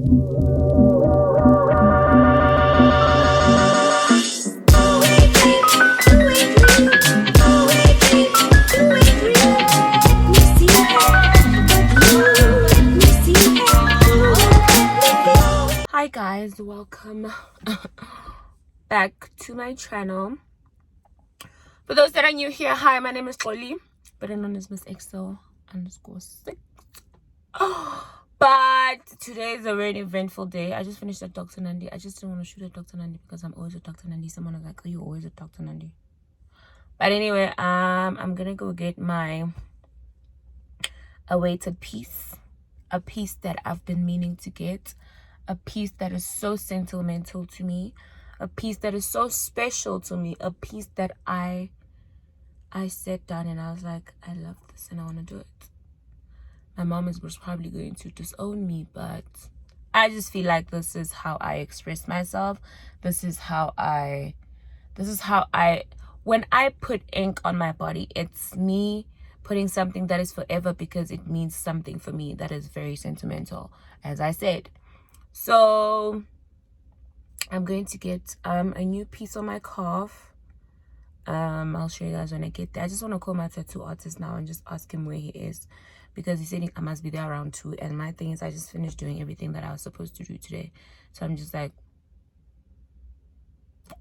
Hi guys, welcome back to my channel. For those that are new here, hi, my name is Oli, better known as Miss XO_6. But today is a very eventful day. I just finished at Dr. Nandi. I just didn't want to shoot at Dr. Nandi because I'm always at Dr. Nandi. Someone was like, are you always at Dr. Nandi? But anyway, I'm gonna go get my awaited piece, a piece that I've been meaning to get, a piece that is so sentimental to me, a piece that is so special to me, a piece that I sat down and I was like, I love this and I want to do it. My mom was probably going to disown me, but I just feel like this is how I express myself. This is how I when I put ink on my body, it's me putting something that is forever because it means something for me that is very sentimental, as I said. So I'm going to get a new piece on my calf. I'll show you guys when I get there. I just want to call my tattoo artist now and just ask him where he is, because he said I must be there around 2. And my thing is, I just finished doing everything that I was supposed to do today, so I'm just like,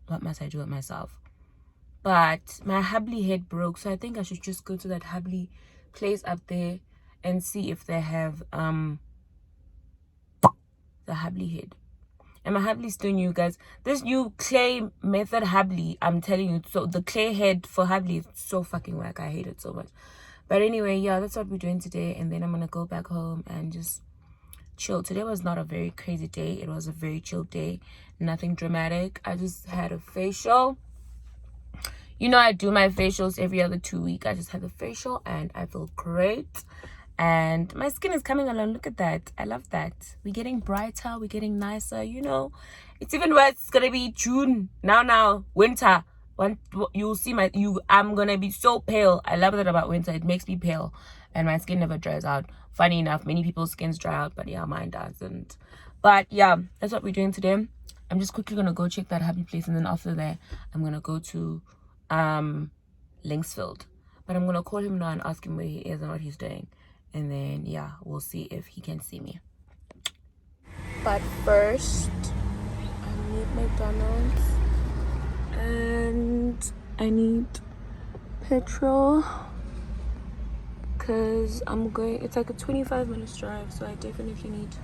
what must I do with myself? But my Hubley head broke, so I think I should just go to that Hubley place up there and see if they have the Hubley head. And my Hubley still new, guys. This new clay method Hubley, I'm telling you, so the clay head for Hubley is so fucking whack. I hate it so much. But anyway, yeah, that's what we're doing today. And then I'm gonna go back home and just chill. Today was not a very crazy day. It was a very chill day. Nothing dramatic. I just had a facial. You know, I do my facials every other 2 weeks. I just had a facial and I feel great. And my skin is coming along. Look at that. I love that. We're getting brighter. We're getting nicer. You know, it's even worse. It's gonna be June now. Winter. You'll see I'm gonna be so pale. I love that about winter. It makes me pale, and my skin never dries out. Funny enough, many people's skins dry out, but yeah, mine doesn't. But yeah, that's what we're doing today. I'm just quickly gonna go check that happy place, and then after that, I'm gonna go to Linksfield. But I'm gonna call him now and ask him where he is and what he's doing. And then, yeah, we'll see if he can see me. But first, I need McDonald's. And I need petrol. Because it's like a 25 minutes drive. So I definitely need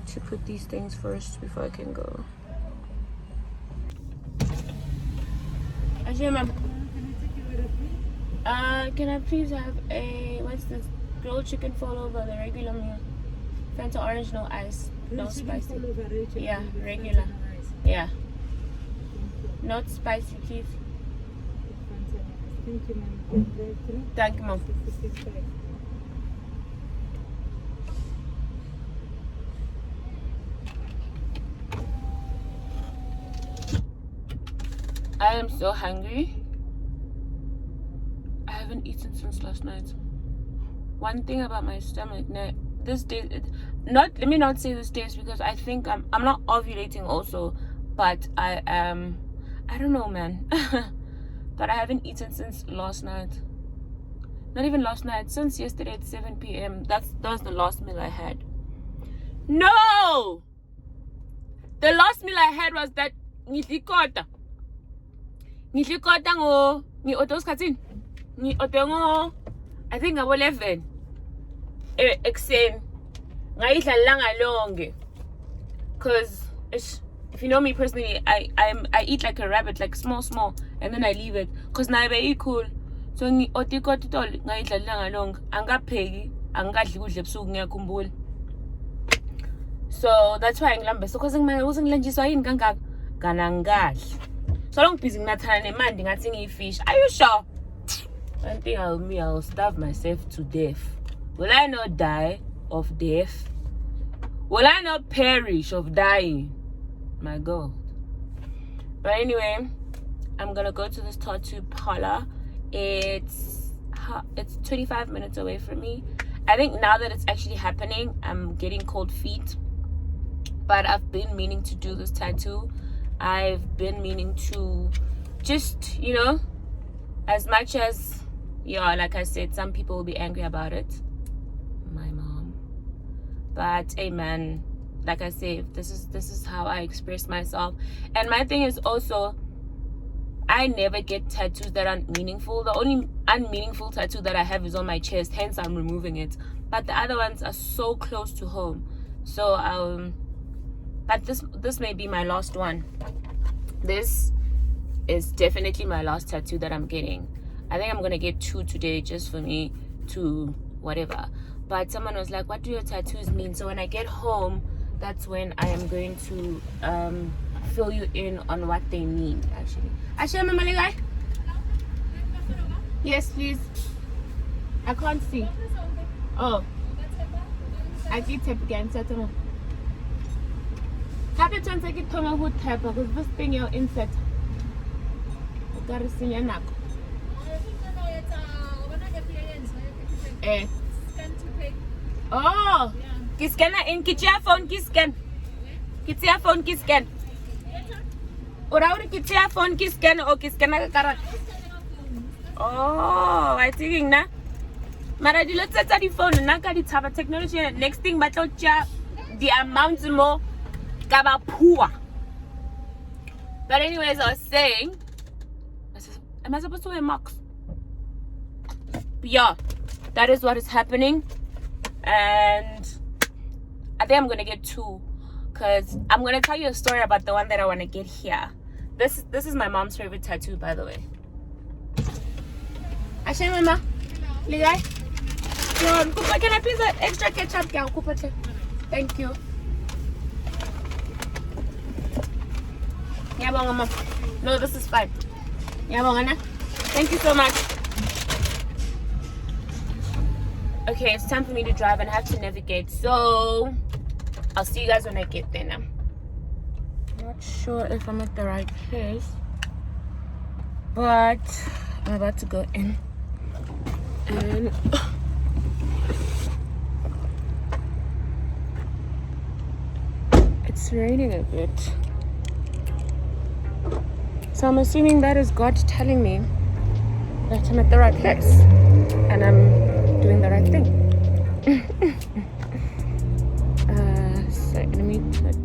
to put these things first before I can go. Ajay, ma'am. Can I please have what's this? Grilled chicken followed by the regular meal. Fanta orange, no ice, no spicy. Yeah, regular. Yeah. Not spicy, please. Thank you, ma'am. I am so hungry. I haven't eaten since last night. One thing about my stomach, this day, let me not say this days because I think I'm not ovulating also, but I don't know, man. But I haven't eaten since last night. Not even last night, since yesterday at 7 p.m. That was the last meal I had. No! The last meal I had was that ngidlikota ngo ngi-oto skatin. Ngi-oto ngo I think ngabo 11 ekuseni ngayidla langa lonke, because if you know me personally, I eat like a rabbit, like small, and then I leave it because now I cool. So ngi-otikoti tol ngayidla langa lonke, angapheki angadli kudla ebusuku ngiyakhumbula. So that's why ngilambe. So because ngilanjiswa yini kangaka kanangadli. So long busy nginathana nemandi ngathi ngiyifish. Are you sure? I think I'll starve myself to death. Will I not die of death? Will I not perish of dying? My God. But anyway, I'm gonna go to this tattoo parlor. It's 25 minutes away from me. I think now that it's actually happening, I'm getting cold feet. but I've been meaning to do this tattoo. I've been meaning to just, you know, as much as, yeah, like I said, some people will be angry about it, my mom, but hey man, like I say, this is how I express myself. And my thing is also, I never get tattoos that aren't meaningful. The only unmeaningful tattoo that I have is on my chest, hence I'm removing it, but the other ones are so close to home. So but this may be my last one. This is definitely my last tattoo that I'm getting. I think I'm gonna get 2 today just for me to whatever. But someone was like, what do your tattoos mean? So when I get home, that's when I am going to fill you in on what they mean. Actually, Mama Legai? Yes, please. I can't see. Oh, I did tap again. Happy to take it to my hood tap because this thing you're inside. I gotta see your neck. Oh, ki scanner in kitchen phone, ki scan. Kitchen phone, ki scan. Ora kitchen phone, ki scan or ki scanner karat. Oh, I thinking na. Mara di let's set the phone na ka di taba technology. Next thing but the amount more kaba poor. But anyways, I was saying, am I supposed to wear marks? But yeah, that is what is happening. And I think I'm gonna get 2 because I'm gonna tell you a story about the one that I want to get here. This is my mom's favorite tattoo, by the way. Ashe mama, Ligai, can I please have extra ketchup? Thank you. Yeah, mama. No, this is fine. Yeah, mama. Thank you so much. Okay, it's time for me to drive and I have to navigate. So I'll see you guys when I get there now. Not sure if I'm at the right place, but I'm about to go in. And it's raining a bit. So I'm assuming that is God telling me that I'm at the right place and I'm doing the right thing. So let me put.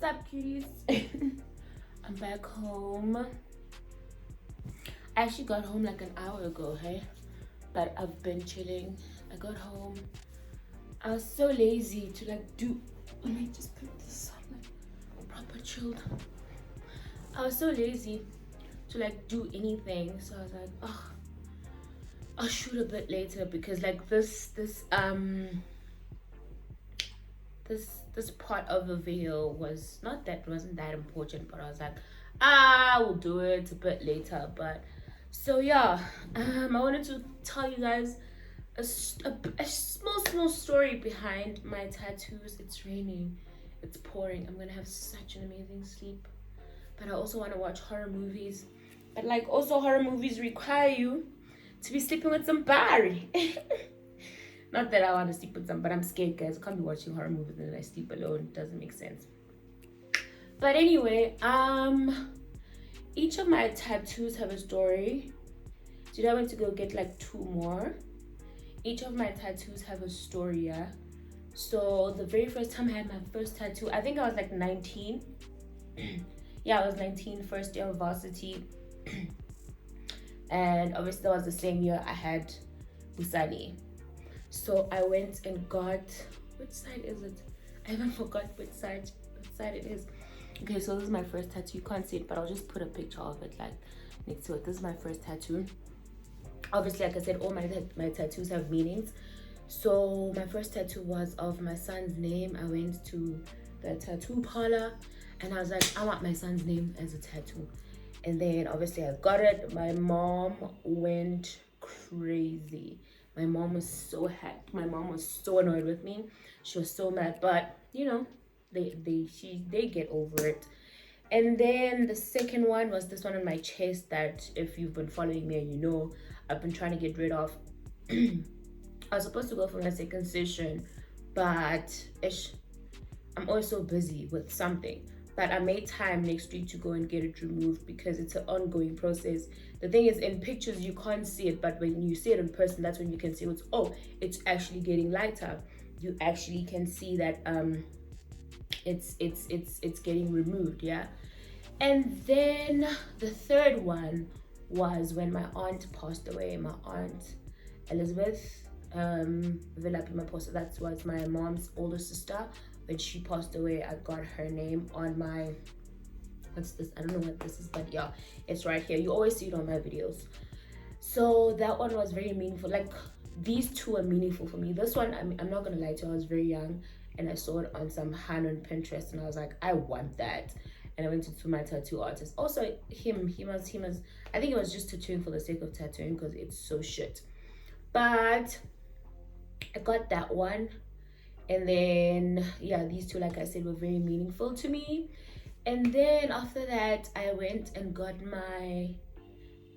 What's up, cuties? I'm back home. I actually got home like an hour ago, hey? But I've been chilling. I got home. I was so lazy to like do. Let me just put this on, like proper chilled. I was so lazy to like do anything, so I was like, oh, I'll shoot a bit later because like this part of the video wasn't that important, but I was like, I will do it a bit later. But so yeah, I wanted to tell you guys a small story behind my tattoos. It's raining, it's pouring. I'm gonna have such an amazing sleep, but I also want to watch horror movies. But like also horror movies require you to be sleeping with somebody. Not that I want to sleep with them, but I'm scared, guys. I can't be watching horror movies and then I sleep alone. It doesn't make sense. But anyway, each of my tattoos have a story. Today I went to go get like 2 more. Each of my tattoos have a story, yeah. So the very first time I had my first tattoo, I think I was like 19. Yeah, I was 19, first year of varsity. And obviously that was the same year I had Busani. So I went and got, which side is it? I even forgot which side it is. Okay, so this is my first tattoo. You can't see it, but I'll just put a picture of it like next to it. This is my first tattoo. Obviously, like I said, all my tattoos have meanings. So my first tattoo was of my son's name. I went to the tattoo parlor and I was like, I want my son's name as a tattoo. And then obviously I got it. My mom went crazy. My mom was so happy. My mom was so annoyed with me. She was so mad, but you know, they get over it. And then the second one was this one on my chest that if you've been following me and you know, I've been trying to get rid of. I was supposed to go for my second session, but I'm also busy with something. But I made time next week to go and get it removed because it's an ongoing process. The thing is, in pictures you can't see it, but when you see it in person, that's when you can see it's actually getting lighter. You actually can see that it's getting removed, yeah. And then the third one was when my aunt passed away. My aunt Elizabeth Villapima Posta, that was my mom's older sister. When she passed away, I got her name on my, what's this? I don't know what this is, but yeah, it's right here. You always see it on my videos. So that one was very meaningful. Like these two are meaningful for me. This one, I'm not gonna lie to you, I was very young and I saw it on some hand on Pinterest and I was like, I want that. And I went to my tattoo artist. Also him was, I think it was just tattooing for the sake of tattooing because it's so shit. But I got that one. And then yeah, these two, like I said, were very meaningful to me. And then after that I went and got my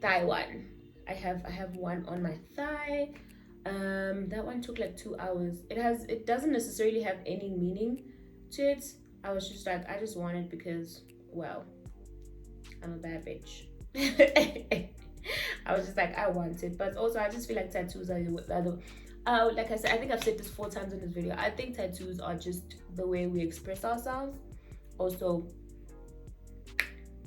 thigh one. I have one on my thigh. That one took like 2 hours. It doesn't necessarily have any meaning to it. I was just like, I just want it because, well, I'm a bad bitch. I was just like, I want it. But also I just feel like tattoos are the like I said, I think I've said this 4 times in this video. I think tattoos are just the way we express ourselves. Also,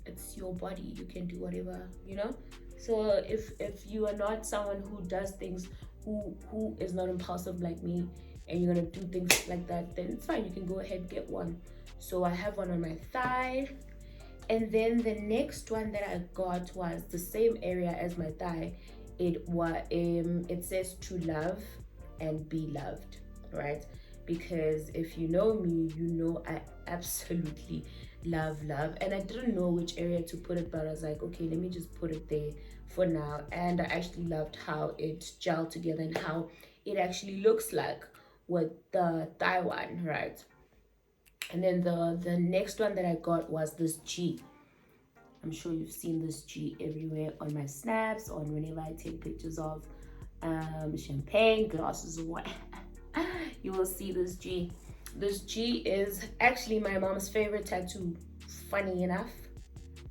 it's your body. You can do whatever, you know? So if you are not someone who does things, who is not impulsive like me, and you're gonna do things like that, then it's fine. You can go ahead, get one. So I have one on my thigh. And then the next one that I got was the same area as my thigh. It says to love and be loved, right? Because if you know me, you know I absolutely love and I didn't know which area to put it, but I was like, okay, let me just put it there for now. And I actually loved how it gelled together and how it actually looks like with the thigh one, right? And then the next one that I got was this G. I'm sure you've seen this G everywhere on my snaps, on whenever I take pictures of champagne glasses or what. You will see this G. This G is actually my mom's favorite tattoo. Funny enough,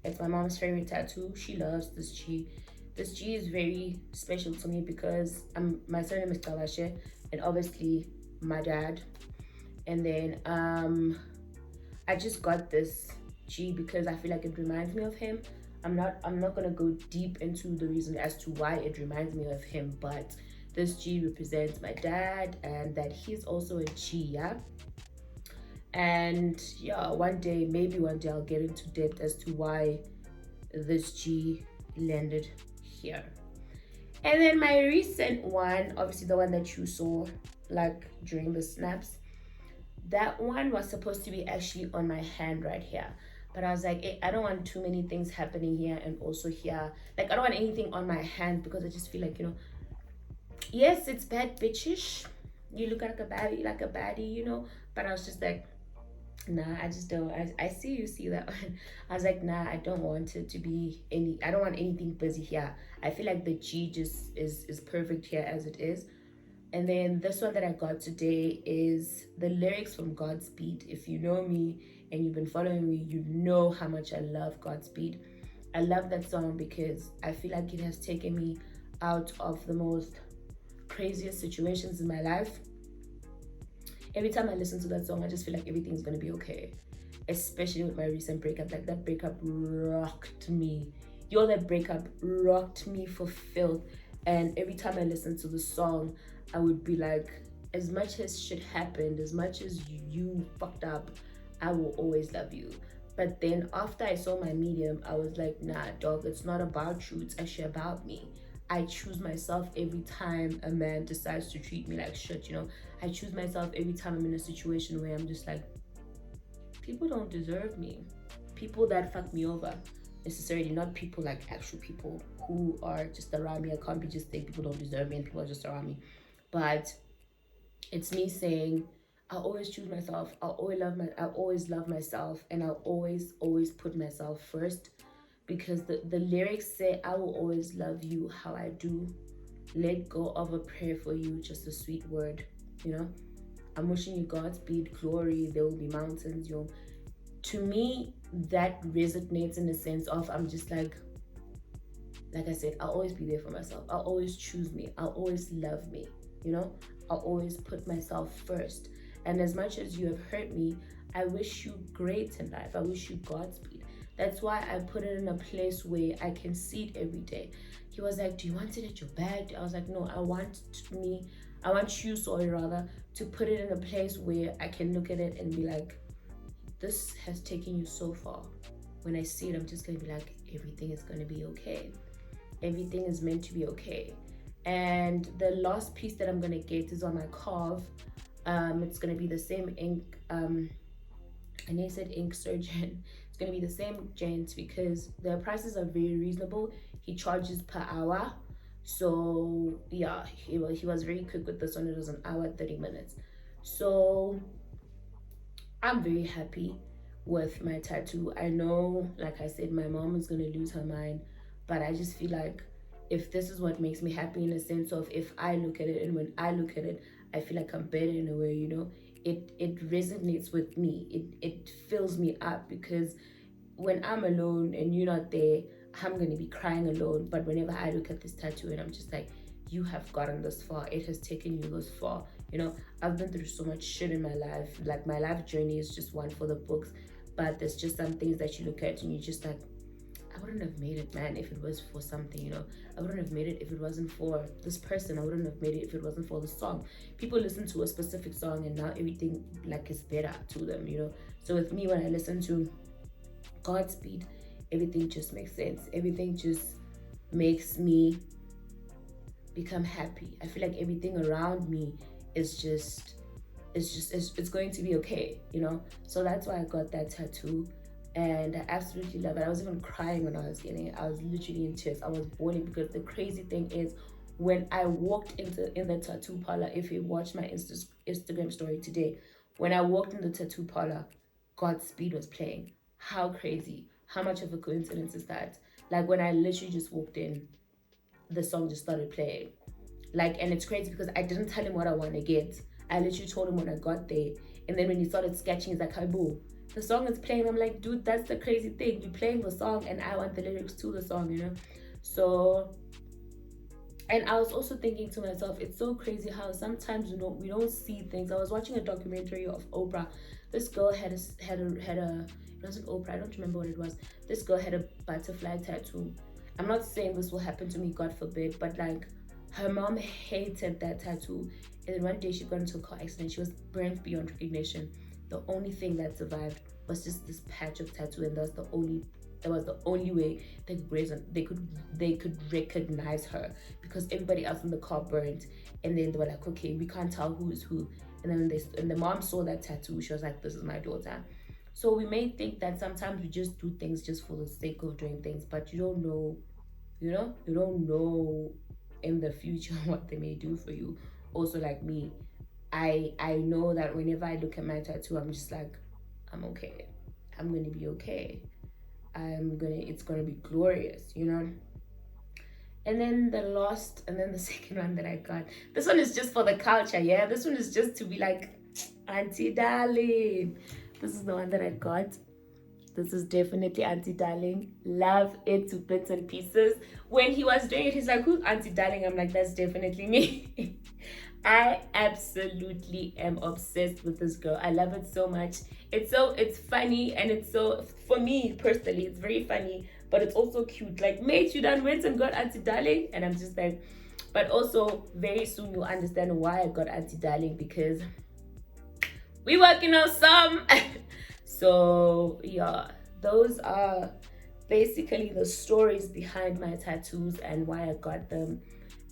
it's my mom's favorite tattoo. She loves this G. This G is very special to me because my surname is Kawashe, and obviously my dad. And then I just got this G because I feel like it reminds me of him. I'm not gonna go deep into the reason as to why it reminds me of him, but this G represents my dad and that he's also a G, yeah. And yeah, maybe one day I'll get into depth as to why this G landed here. And then my recent one, obviously the one that you saw like during the snaps, that one was supposed to be actually on my hand right here. But I was like, I don't want too many things happening here and also here. Like, I don't want anything on my hand because I just feel like, yes, it's bad bitchish. You look like a baddie, But I was just like, nah, I just don't. I see you see that one. I was like, nah, I don't want it to be I don't want anything busy here. I feel like the G just is perfect here as it is. And then this one that I got today is the lyrics from Godspeed. If you know me and you've been following me, you know how much I love Godspeed. I love that song because I feel like it has taken me out of the most craziest situations in my life. Every time I listen to that song, I just feel like everything's gonna be okay. Especially with my recent breakup. Like, that breakup rocked me. That breakup rocked me for filth. And every time I listen to the song, I would be like, as much as shit happened, as much as you fucked up, I will always love you. But then after I saw my medium, I was like, nah, dog, it's not about you. It's actually about me. I choose myself every time a man decides to treat me like shit, I choose myself every time I'm in a situation where I'm just like, people don't deserve me. People that fuck me over, necessarily, not people like actual people who are just around me. I can't be just saying people don't deserve me and people are just around me. But it's me saying, I'll always choose myself. I'll always love myself, and I'll always put myself first. Because the lyrics say, I will always love you how I do. Let go of a prayer for you, just a sweet word, I'm wishing you Godspeed, glory, there will be mountains, To me, that resonates in the sense of, I'm just like I said, I'll always be there for myself. I'll always choose me. I'll always love me, I'll always put myself first. And as much as you have hurt me, I wish you great in life. I wish you Godspeed. That's why I put it in a place where I can see it every day. He was like, do you want it at your bag? I was like, no, I want you, sorry, rather, to put it in a place where I can look at it and be like, this has taken you so far. When I see it, I'm just going to be like, everything is going to be okay. Everything is meant to be okay. And the last piece that I'm going to get is on my calf. It's going to be the same ink. And they said ink surgeon. It's going to be the same gent because the prices are very reasonable. He charges per hour. So yeah, he was very quick with this one. It was an hour 30 minutes. So I'm very happy with my tattoo. I know, like I said, my mom is gonna lose her mind, but I just feel like if this is what makes me happy, in a sense of, if I look at it and when I look at it, I feel like I'm better in a way, it resonates with me. It fills me up because when I'm alone and you're not there, I'm gonna be crying alone. But whenever I look at this tattoo and I'm just like, you have gotten this far, it has taken you this far. I've been through so much shit in my life. Like, my life journey is just one for the books, but there's just some things that you look at and you just like, I wouldn't have made it, man, if it was for something, I wouldn't have made it if it wasn't for this person. I wouldn't have made it if it wasn't for the song. People listen to a specific song and now everything like is better to them, So with me, when I listen to Godspeed, everything just makes sense. Everything just makes me become happy. I feel like everything around me is just it's going to be okay, So that's why I got that tattoo, and I absolutely love it. I was even crying when I was getting it. I was literally in tears. I was boiling because the crazy thing is, when I walked in the tattoo parlor, if you watch my Instagram story today, when I walked in the tattoo parlor, Godspeed was playing. How crazy. How much of a coincidence is that? Like when I literally just walked in, the song just started playing. Like, and it's crazy because I didn't tell him what I want to get. I literally told him when I got there. And then when he started sketching, he's like, "Hi, boo. The song is playing." I'm like, dude, that's the crazy thing. You're playing the song and I want the lyrics to the song, you know? So, and I was also thinking to myself, it's so crazy how sometimes we don't see things. I was watching a documentary of Oprah. This girl had a it wasn't Oprah, I don't remember what it was. This girl had a butterfly tattoo. I'm not saying this will happen to me, God forbid, but like her mom hated that tattoo. And then one day she got into a car accident. She was burnt beyond recognition. The only thing that survived was just this patch of tattoo, and that was the only way they could they could recognize her, because everybody else in the car burned. And then they were like, okay, we can't tell who is who. And then and the mom saw that tattoo. She was like, this is my daughter. So we may think that sometimes we just do things just for the sake of doing things, but you don't know, you don't know in the future what they may do for you. Also, like me, I know that whenever I look at my tattoo, I'm just like, I'm okay. I'm gonna be okay. It's gonna be glorious, you know. And then the second one that I got. This one is just for the culture, yeah. This one is just to be like, Auntie Darling. This is the one that I got. This is definitely Auntie Darling. Love it to bits and pieces. When he was doing it, he's like, "Who's Auntie Darling?" I'm like, "That's definitely me." I absolutely am obsessed with this girl. I love it so much. It's funny, and it's so, for me personally, it's very funny, but it's also cute. Like, mate, you done went and got Auntie Darling, and I'm just like, but also very soon you'll understand why I got Auntie Darling, because we working on some. So yeah, those are basically the stories behind my tattoos and why I got them.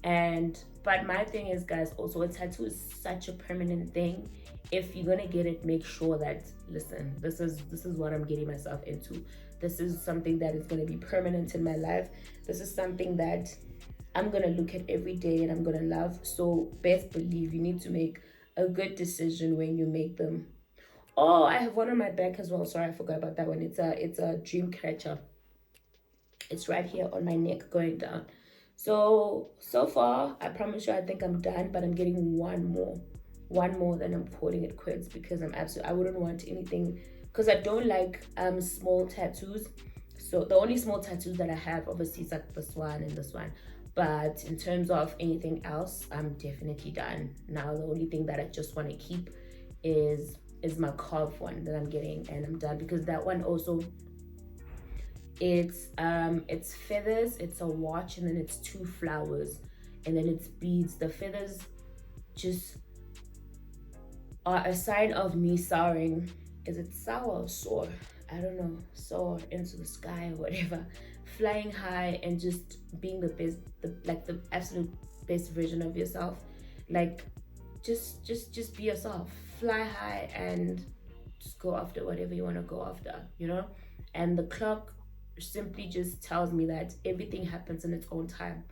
And but my thing is, guys, also a tattoo is such a permanent thing. If you're gonna get it, make sure that, listen, this is what I'm getting myself into. This is something that is gonna be permanent in my life. This is something that I'm gonna look at every day and I'm gonna love. So best believe you need to make a good decision when you make them. Oh, I have one on my back as well. Sorry, I forgot about that one. It's a dream catcher. It's right here on my neck going down. So far, I promise you, I think I'm done, but I'm getting one more, then I'm calling it quits, because I wouldn't want anything, because I don't like small tattoos. So the only small tattoos that I have, obviously, is like this one and this one. But in terms of anything else, I'm definitely done. Now the only thing that I just want to keep is my carve one that I'm getting, and I'm done, because that one also, it's feathers, it's a watch, and then it's two flowers, and then it's beads. The feathers just are a sign of me soaring. Is it sour or soar? I don't know. Soar into the sky or whatever. Flying high and just being the best, the absolute best version of yourself. Like, just be yourself. Fly high and just go after whatever you want to go after, you know? And the clock simply just tells me that everything happens in its own time.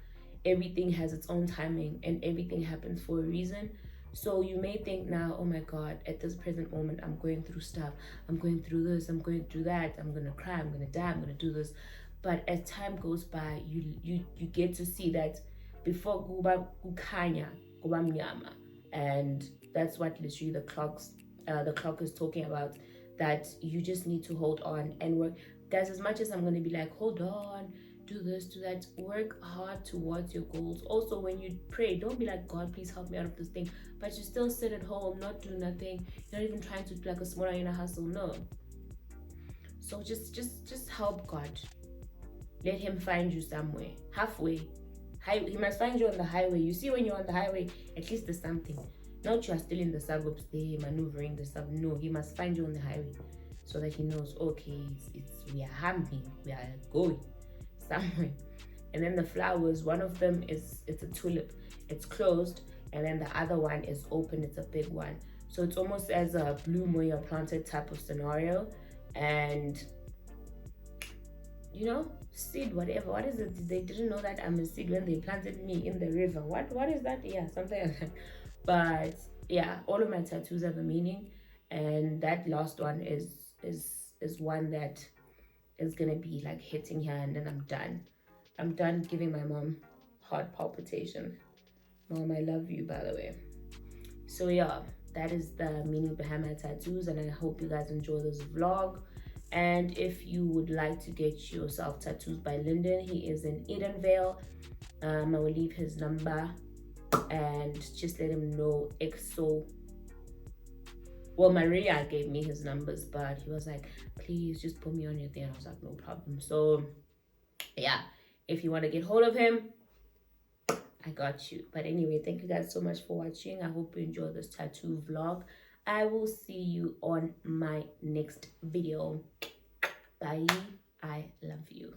Everything has its own timing, and everything happens for a reason. So you may think now, oh my God, at this present moment, I'm going through stuff. I'm going through this, I'm going through that. I'm going to cry, I'm going to die, I'm going to do this. But as time goes by, you get to see that before kuba kukhanya, kuba mnyama. And that's what literally the clock is talking about, that you just need to hold on and work. Guys, as much as I'm going to be like, hold on, do this, do that, work hard towards your goals. Also, when you pray, don't be like, God, please help me out of this thing, but you still sit at home, not do nothing. You're not even trying to do like a smaller in a hustle. No. So just help God. Let him find you somewhere, halfway. He must find you on the highway. You see, when you're on the highway, at least there's something. Not you are still in the suburbs there, maneuvering the sub. No, he must find you on the highway, so that he knows, okay, it's we are humming, we are going somewhere. And then the flowers, one of them it's a tulip, it's closed, and then the other one is open, it's a big one. So it's almost as a bloom where you're planted type of scenario. And seed, whatever. What is it? They didn't know that I'm a seed when they planted me in the river. What is that? Yeah, something like that. But yeah, all of my tattoos have a meaning, and that last one is is one that is gonna be like hitting here, and then I'm done giving my mom heart palpitation. Mom, I love you, by the way. So yeah, that is the mini Bahama tattoos, and I hope you guys enjoy this vlog. And if you would like to get yourself tattoos by Lyndon, he is in Edenvale. I will leave his number and just let him know. EXO. Well, Maria gave me his numbers, but he was like, please just put me on your thing. I was like, no problem. So yeah, if you want to get hold of him, I got you. But anyway, thank you guys so much for watching. I hope you enjoyed this tattoo vlog. I will see you on my next video. Bye. I love you.